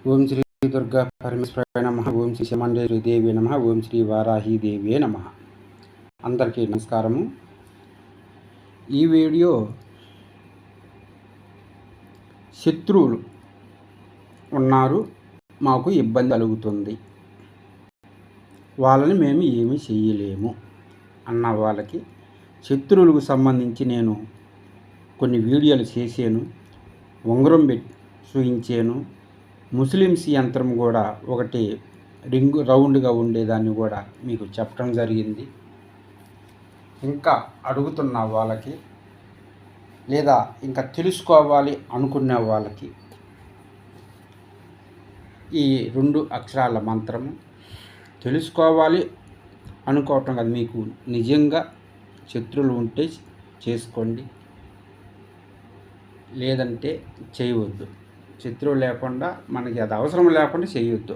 ఓం శ్రీ దుర్గా పరమేశ్వరాయ నమః. ఓం శ్రీ శమండేశ్వరి నమః. ఓం శ్రీ వారాహీదేవి నమః. అందరికీ నమస్కారము. ఈ వీడియో శత్రువులు ఉన్నారు, మాకు ఇబ్బంది కలుగుతుంది, వాళ్ళని మేము ఏమీ చేయలేము అన్న వాళ్ళకి శత్రువులకు సంబంధించి నేను కొన్ని వీడియోలు చేశాను. ఉంగరం పెట్టి చూయించాను. ముస్లిమ్స్ యంత్రం కూడా ఒకటి రౌండ్గా ఉండేదాన్ని కూడా మీకు చెప్పడం జరిగింది. ఇంకా అడుగుతున్న వాళ్ళకి లేదా ఇంకా తెలుసుకోవాలి అనుకునే వాళ్ళకి ఈ 2 అక్షరాల మంత్రము తెలుసుకోవాలి అనుకోవటం కాదు, మీకు నిజంగా శత్రువులు ఉంటే చేసుకోండి, లేదంటే చేయవద్దు. శత్రువు లేకుండా మనకి అది అవసరం లేకుండా చేయొద్దు.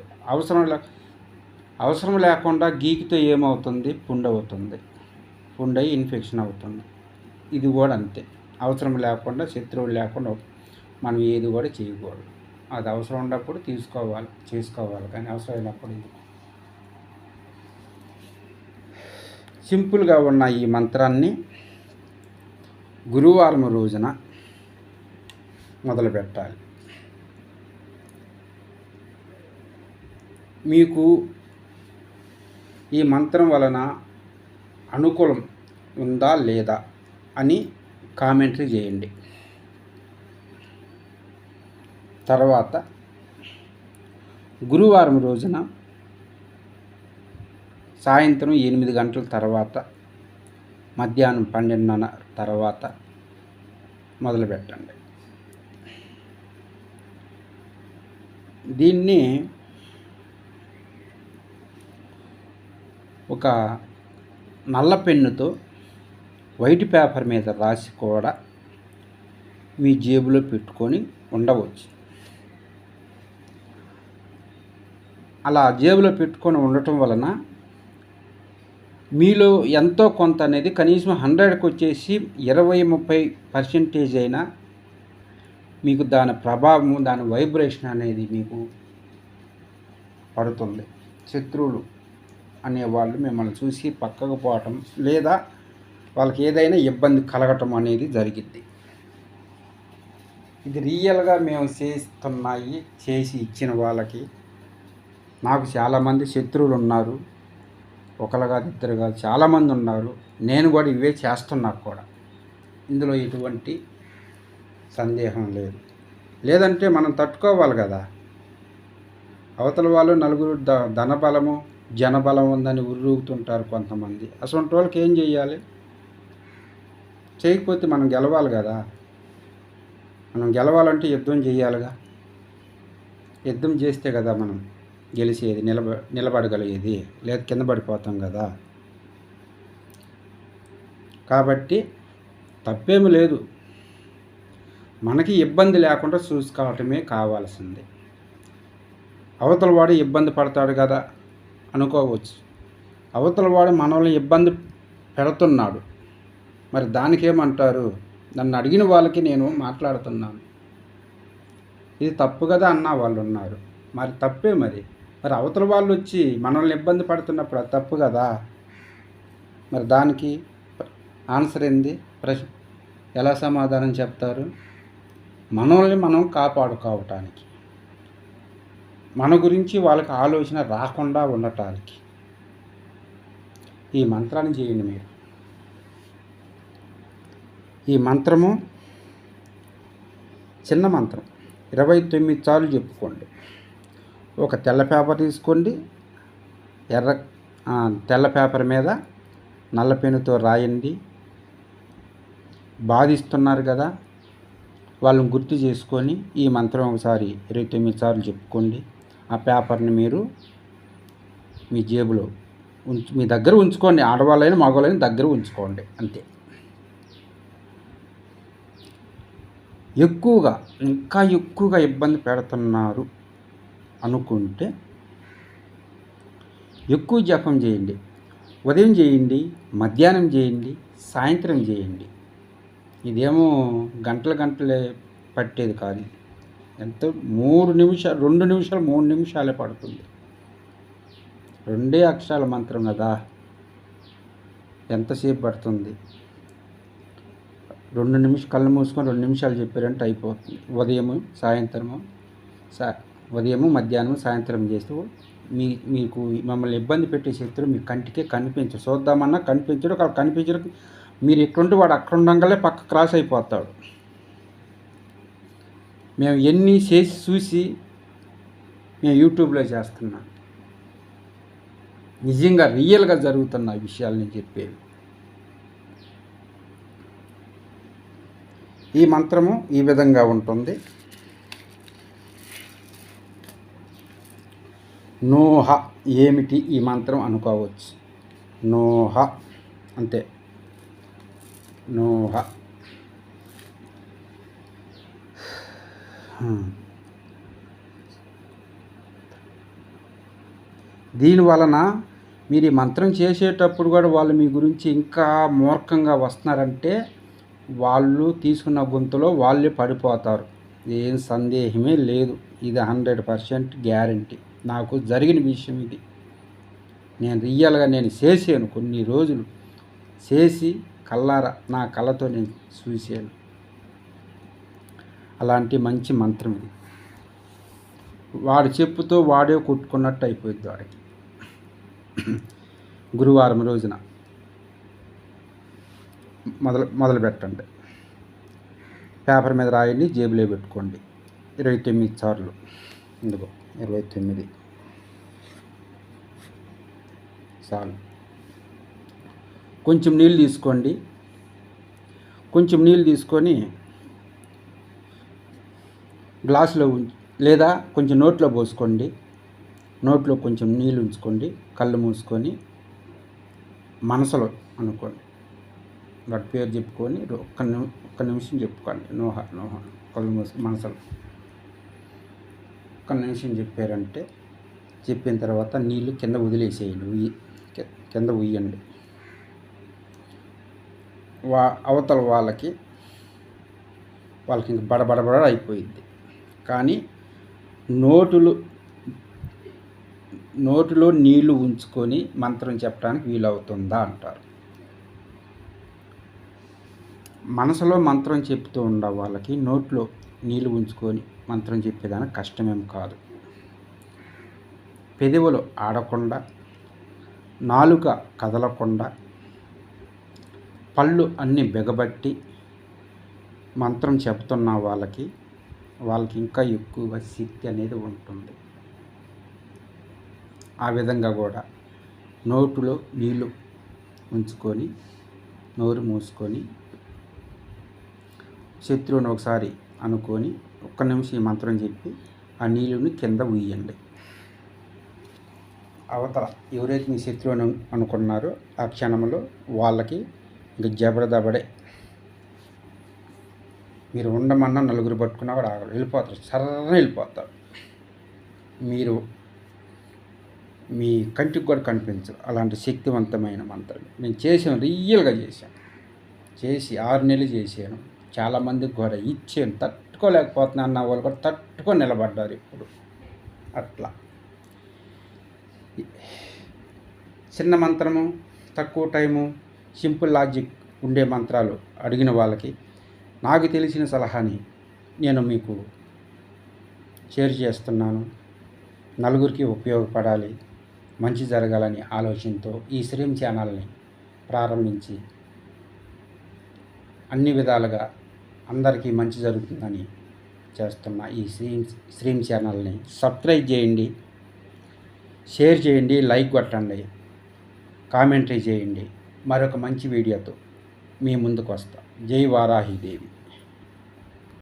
అవసరం లేకుండా గీకితో ఏమవుతుంది, పుండు అవుతుంది, పుండు అయ్యి ఇన్ఫెక్షన్ అవుతుంది. ఇది కూడా అంతే. అవసరం లేకుండా శత్రువులు లేకుండా మనం ఏది కూడా చేయకూడదు. అది అవసరం ఉన్నప్పుడు చేసుకోవాలి, కానీ అవసరం లేనప్పుడు ఇది. సింపుల్గా ఉన్న ఈ మంత్రాన్ని గురువారం రోజున మొదలు పెట్టాలి. మీకు ఈ మంత్రం వలన అనుకూలం ఉందా లేదా అని కామెంటరీ చేయండి. తర్వాత గురువారం రోజున సాయంత్రం 8 గంటల తర్వాత, మధ్యాహ్నం 12:30 తర్వాత మొదలుపెట్టండి. దీన్ని ఒక నల్ల పెన్నుతో వైట్ పేపర్ మీద రాసి కూడా మీ జేబులో పెట్టుకొని ఉండవచ్చు. అలా జేబులో పెట్టుకొని ఉండటం వలన మీలో ఎంతో కొంత అనేది కనీసం 100కి వచ్చేసి 20-30% అయినా మీకు దాని ప్రభావము, దాని వైబ్రేషన్ అనేది మీకు పడుతుంది. శత్రువులు అనేవాళ్ళు మిమ్మల్ని చూసి పక్కకు పోవటం లేదా వాళ్ళకి ఏదైనా ఇబ్బంది కలగటం అనేది జరిగింది. ఇది రియల్గా మేము చేసి ఇచ్చిన వాళ్ళకి నాకు చాలామంది శత్రువులు ఉన్నారు. ఒకరు కాదు, ఇద్దరు కాదు, చాలామంది ఉన్నారు. నేను కూడా ఇవే చేస్తున్నా కూడా. ఇందులో ఎటువంటి సందేహం లేదు. లేదంటే మనం తట్టుకోవాలి కదా. అవతల వాళ్ళు నలుగురు ధనబలము జనబలం ఉందని ఉర్రూగుతుంటారు కొంతమంది. అసలు వాళ్ళకి ఏం చేయాలి? చేయకపోతే మనం గెలవాలి కదా. మనం గెలవాలంటే యుద్ధం చేయాలిగా. యుద్ధం చేస్తే కదా మనం గెలిచేది, నిలబడగలిగేది. లేదా కింద పడిపోతాం కదా. కాబట్టి తప్పేమి లేదు. మనకి ఇబ్బంది లేకుండా చూసుకోవటమే కావాల్సింది. అవతల వాడు ఇబ్బంది పడతాడు కదా అనుకోవచ్చు. అవతల వాడు మనల్ని ఇబ్బంది పెడుతున్నాడు, మరి దానికేమంటారు? నన్ను అడిగిన వాళ్ళకి నేను మాట్లాడుతున్నాను, ఇది తప్పు కదా అన్న వాళ్ళు ఉన్నారు. మరి తప్పే. మరి అవతల వాళ్ళు వచ్చి మనల్ని ఇబ్బంది పడుతున్నప్పుడు అది తప్పు కదా. మరి దానికి ఆన్సర్ ఏంది? ప్రశ్న ఎలా సమాధానం చెప్తారు? మనల్ని మనం కాపాడుకోవటానికి, మన గురించి వాళ్ళకి ఆలోచన రాకుండా ఉండటానికి ఈ మంత్రాన్ని చేయండి. మీరు ఈ మంత్రము చిన్న మంత్రం 29 సార్లు చెప్పుకోండి. ఒక తెల్ల పేపర్ తీసుకోండి. తెల్ల పేపర్ మీద నల్ల పెన్నుతో రాయండి. బాధిస్తున్నారు కదా, వాళ్ళని గుర్తు చేసుకొని ఈ మంత్రం ఒకసారి 29 సార్లు చెప్పుకోండి. ఆ పేపర్ని మీరు మీ జేబులో మీ దగ్గర ఉంచుకోండి. ఆడవాళ్ళైనా మగవాళ్ళైనా దగ్గర ఉంచుకోండి, అంతే. ఇంకా ఎక్కువగా ఇబ్బంది పెడుతున్నారు అనుకుంటే ఎక్కువ జపం చేయండి. ఉదయం చేయండి, మధ్యాహ్నం చేయండి, సాయంత్రం చేయండి. ఇదేమో గంటలే పట్టేది కాదు. ఎంత 3 నిమిషాలు 2 నిమిషాలు 3 నిమిషాలే పడుతుంది. 2 అక్షరాల మంత్రం కదా, ఎంతసేపు పడుతుంది? 2 నిమిషాలు కళ్ళు మూసుకొని 2 నిమిషాలు చెప్పారంటే అయిపోతుంది. ఉదయము మధ్యాహ్నం సాయంత్రం చేస్తూ మీకు మమ్మల్ని ఇబ్బంది పెట్టే శత్రువు మీ కంటికే కనిపించడు. చూద్దామన్నా కనిపించడు. కనిపించడు, మీరు ఎక్కడుంటే వాడు అక్కడ ఉండగానే పక్క క్రాస్ అయిపోతాడు. మేము ఎన్ని చేసి చూసి మేము యూట్యూబ్లో చేస్తున్నాం. నిజంగా రియల్గా జరుగుతున్న విషయాలు నేను చెప్పేవి. ఈ మంత్రము ఈ విధంగా ఉంటుంది. నోహ. ఏమిటి ఈ మంత్రం అనుకోవచ్చు. నోహ అంతే. నోహ. దీని వలన మీరు ఈ మంత్రం చేసేటప్పుడు కూడా వాళ్ళు మీ గురించి ఇంకా మూర్ఖంగా వస్తున్నారంటే వాళ్ళు తీసుకున్న గొంతులో వాళ్ళే పడిపోతారు. ఏం సందేహమే లేదు. ఇది 100% గ్యారంటీ. నాకు జరిగిన విషయం ఇది. నేను రియల్గా చేశాను. కొన్ని రోజులు చేసి కళ్ళారా నా కళ్ళతో నేను చూశాను. అలాంటి మంచి మంత్రం ఇది. వాడు చెప్పుతో వాడే కొట్టుకున్నట్టు అయిపోయింది వాడికి. గురువారం రోజున మొదలు పెట్టండి. పేపర్ మీద రాయండి, జేబులో పెట్టుకోండి. 29 సార్లు. ఇందుకో 29 సార్లు. కొంచెం నీళ్ళు తీసుకోండి. కొంచెం నీళ్ళు తీసుకొని గ్లాసులో లేదా కొంచెం నోట్లో పోసుకోండి. నోట్లో కొంచెం నీళ్ళు ఉంచుకోండి. కళ్ళు మూసుకొని మనసులో అనుకోండి. వాటి పేరు చెప్పుకొని ఒక్క నిమిషం చెప్పుకోండి. నోహ నోహ. కళ్ళు మూసుకొని మనసులో ఒక్క నిమిషం చెప్పారంటే చెప్పిన తర్వాత నీళ్ళు కింద వదిలేసేయండి. కింద ఉయ్యండి. అవతల వాళ్ళకి ఇంక బడబడబడ అయిపోయింది. కానీ నోటిలో నీళ్లు ఉంచుకొని మంత్రం చెప్పడానికి వీలవుతుందా అంటారు. మనసులో మంత్రం చెప్తూ ఉండే వాళ్ళకి నోట్లో నీళ్లు ఉంచుకొని మంత్రం చెప్పేదానికి కష్టమేం కాదు. పెదవులు ఆడకుండా, నాలుక కదలకుండా, పళ్ళు అన్నీ బిగబట్టి మంత్రం చెప్తున్న వాళ్ళకి ఇంకా ఎక్కువ శక్తి అనేది ఉంటుంది. ఆ విధంగా కూడా నోటులో నీళ్ళు ఉంచుకొని నోరు మూసుకొని శత్రువుని ఒకసారి అనుకొని ఒక్క నిమిషం ఈ మంత్రం చెప్పి ఆ నీళ్ళని కింద ఉయ్యండి. అవతల ఎవరైతే మీ శత్రువుని అనుకున్నారో ఆ క్షణంలో వాళ్ళకి ఇంక జబరదబడే. మీరు ఉండమన్నా నలుగురు పట్టుకున్నా కూడా ఆగరు, వెళ్ళిపోతారు. సర్రని వెళ్ళిపోతారు. మీరు మీ కంటికి కూడా కనిపించరు. అలాంటి శక్తివంతమైన మంత్రం నేను చేశాను. రియల్గా చేసి 6 నెలలు చేశాను. చాలామందికి కూడా ఇచ్చాను. తట్టుకోలేకపోతున్నాను అన్న వాళ్ళు కూడా తట్టుకొని నిలబడ్డారు ఇప్పుడు. అట్లా చిన్న మంత్రము, తక్కువ టైము, సింపుల్ లాజిక్ ఉండే మంత్రాలు అడిగిన వాళ్ళకి నాకు తెలిసిన సలహాని నేను మీకు షేర్ చేస్తున్నాను. నలుగురికి ఉపయోగపడాలి, మంచి జరగాలని ఆలోచనతో ఈ శ్రీం ఛానల్ని ప్రారంభించి అన్ని విధాలుగా అందరికీ మంచి జరుగుతుందని చేస్తున్న ఈ శ్రీం ఛానల్ని సబ్స్క్రైబ్ చేయండి, షేర్ చేయండి, లైక్ కొట్టండి, కామెంటరీ చేయండి. మరొక మంచి వీడియోతో మీ ముందుకు వస్తా. జై వారాహిదేవి.